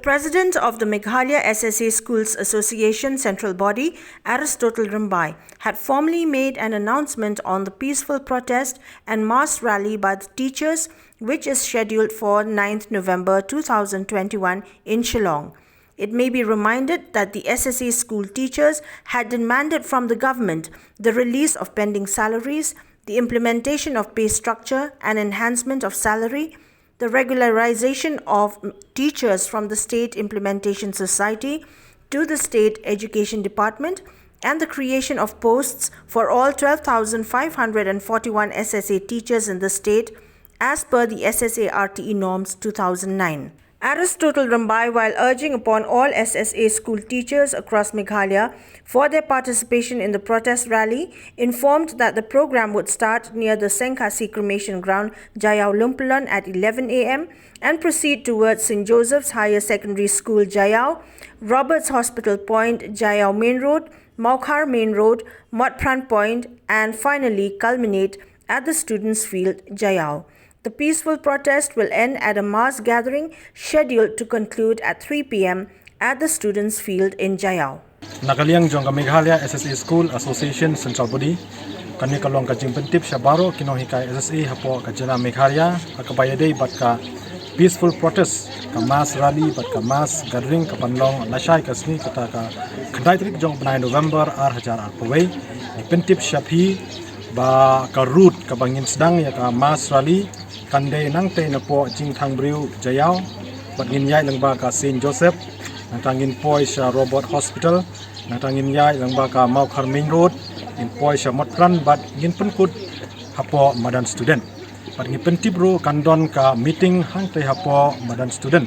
president of the Meghalaya SSA Schools Association central body, Aristotle Rimbai, had formally made an announcement on the peaceful protest and mass rally by the teachers, which is scheduled for 9th November 2021 in Shillong. It may be reminded that the SSA school teachers had demanded from the government the release of pending salaries, the implementation of pay structure and enhancement of salary, the regularization of teachers from the State Implementation Society to the State Education Department, and the creation of posts for all 12,541 SSA teachers in the state as per the SSA RTE norms 2009. Aristotle Rimbai, while urging upon all SSA school teachers across Meghalaya for their participation in the protest rally, informed that the program would start near the Sengkasi cremation ground, Jayau Lumpulan at 11 a.m. and proceed towards St. Joseph's Higher Secondary School, Jayau, Roberts Hospital Point, Jayau Main Road, Maukhar Main Road, Motpran Point, and finally culminate at the Students' Field, Jayau. The peaceful protest will end at a mass gathering scheduled to conclude at 3 p.m. at the Students' Field in Jayau. Nakaliang jong ka Meghalaya SSA School Association Central Body kami kalong ka jingpentip syabaro kinohikay SSA hapo ka jala Meghalaya akabayade bat ka peaceful protest ka mass rally bat ka mass gathering ka panlong lasai kasni kata ka kandai trik jong 9 November ar pawai pentip syapi ba ka route ka bangin sedang ya ka mass rally kandai nang te na po jing thang briu Jayau bat ngin yai lang ba ka St. Joseph nang tangin poi sa Robert Hospital nang tangin yai lang ba ka Maukhar Main Road in poi sa Motpran bat ngin penkut hapo madan student bat ngin pentibro kandon ka meeting hang te hapo madan student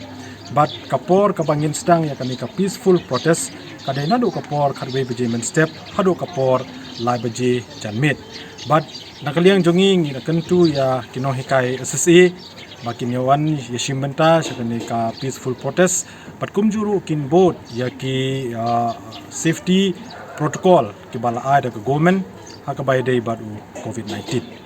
bat kapor ka bangin sedang ya kami ka peaceful protest kadai nadu kapor kharbe beje men step hadu kapor lai beje janmit bat nakaliang jonging ina kentu ya kinohikai SSA makin yawan yashimenta sakani ka peaceful protest pat kumjuru kin board ya ki safety protocol ki bala ai da government hakabai dei badu COVID-19